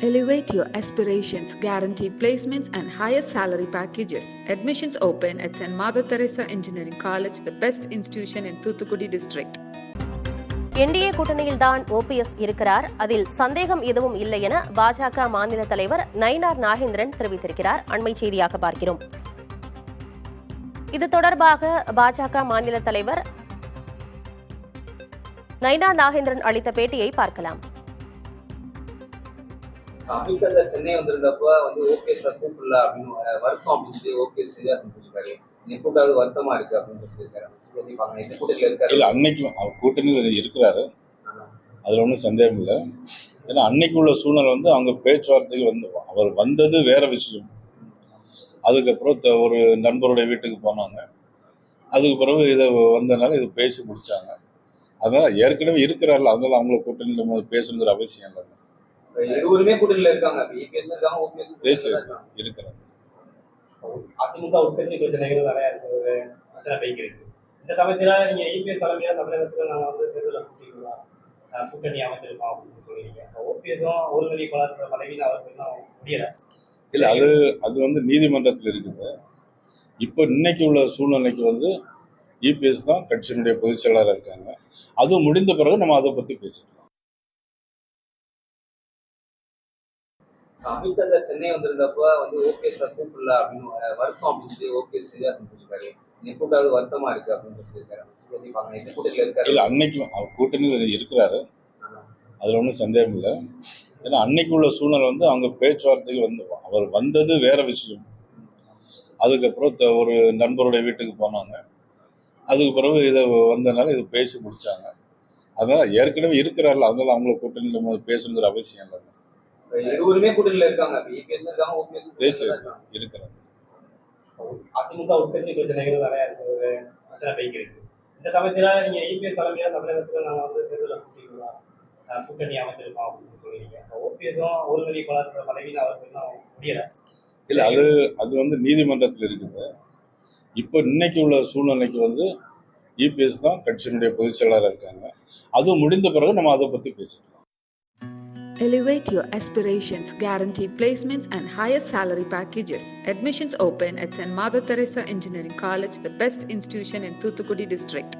Elevate your aspirations, guaranteed placements and higher salary packages. Admissions open at St. Mother Teresa Engineering College, the best institution in Thoothukudi district. NDA கூட்டணியில்தான் OPS இருக்கிறார், அதில் சந்தேகம் எதுவும் இல்லை என பாஜக மாநில தலைவர் நயினார் நாகேந்திரன் தெரிவித்திருக்கிறார். அண்மை செய்தியாக பார்க்கிறோம். இது தொடர்பாக பாஜக மாநில தலைவர் நயினார் நாகேந்திரன் அளித்த பேட்டியை பார்க்கலாம். அமித்ஷா சார் சென்னை வந்திருந்தப்ப ஓபிஎஸ் சார் கூப்பிடல அப்படின்னு வருத்தம் அப்படின்னு சொல்லி ஓபிஎஸ் சொல்லியிருக்காரு. கூட்டாவது வருத்தமா இருக்கு அப்படின்னு சொல்லியிருக்காரு. இல்ல, அன்னைக்கு அவர் கூட்டணியில் இருக்கிறாரு, அதுல ஒன்றும் சந்தேகம் இல்லை. ஏன்னா அன்னைக்கு உள்ள சூழ்நிலை அவங்க பேச்சுவார்த்தைக்கு அவர் வந்தது வேற விஷயம். அதுக்கப்புறம் ஒரு நண்பருடைய வீட்டுக்கு போனாங்க. அதுக்கு பிறகு இதை வந்தனால இதை பேசி முடிச்சாங்க. அதனால ஏற்கனவே இருக்கிறார்கள், அதனால அவங்கள கூட்டணியில் பேசணுங்கிற அவசியம் இல்லை. இருவருமே கூட்டணியில் இருக்காங்க, இருக்கிறாங்க. அதிமுக உட்கட்சி பிரச்சனைகள் நிறைய பிரச்சனை போய்க்கிறது. இந்த சமயத்துல நீங்க இபிஎஸ் தலைமையா தமிழகத்துல நாங்க தேர்தலில் கூட்டணி அமைச்சிருக்கோம் அப்படின்னு சொல்லிருக்கீங்க. ஓபிஎஸும் ஒருங்கிணை பலர் பதவியில் அவருக்கு முடியல. இல்லை, அது நீதிமன்றத்தில் இருக்குது. இப்போ இன்னைக்கு உள்ள சூழ்நிலைக்கு இபிஎஸ் தான் கட்சியினுடைய பொதுச் செயலாளராக இருக்காங்க. அது முடிந்த பிறகு நம்ம அதை பற்றி பேசிக்கலாம். அமித்ஷா சார் சென்னை வந்திருந்தப்ப ஓபிஎஸ் சார் கூப்பிடல அப்படின்னு வருத்தம் அப்படின்னு சொல்லி ஓபிஎஸ் சொல்லியிருக்காரு. கூட்டாவது வருத்தமா இருக்கு அப்படின்னு சொல்லியிருக்காரு. இல்லை, அன்னைக்கு அவர் கூட்டணியில் இருக்கிறாரு, அதுல ஒன்றும் சந்தேகம் இல்லை. ஏன்னா அன்னைக்கு உள்ள சூழ்நிலை அவங்க பேச்சுவார்த்தைக்கு அவர் வந்தது வேற விஷயம். அதுக்கப்புறம் ஒரு நண்பருடைய வீட்டுக்கு போனாங்க. அதுக்கு பிறகு இதை வந்தனால இதை பேசி முடிச்சாங்க. அதனால ஏற்கனவே இருக்கிறார்கள், அதனால அவங்கள கூட்டணியில் பேசணுங்கிற அவசியம் இல்லை. இருவருமே கூட்டணியில் இருக்காங்க, இருக்கிறாங்க. அதிமுக உட்கட்சி பிரச்சனைகள் நிறைய பிரச்சனை போய்க்கிறது. இந்த சமயத்துல நீங்க இபிஎஸ் தலைமையா தமிழகத்துல நாங்க தேர்தலில் கூட்டணி அமைச்சிருக்கோம் அப்படின்னு சொல்லிருக்கீங்க. ஓபிஎஸும் ஒருங்கிணை பலர் பதவியில் அவருக்கு முடியல. இல்லை, அது நீதிமன்றத்தில் இருக்குது. இப்போ இன்னைக்கு உள்ள சூழ்நிலைக்கு இபிஎஸ் தான் கட்சியினுடைய பொதுச் செயலாளராக இருக்காங்க. அது முடிந்த பிறகு நம்ம அதை பற்றி பேசிக்கலாம். Elevate your aspirations, guaranteed placements and higher salary packages. Admissions open at St. Mother Teresa Engineering College, the best institution in Thoothukudi district.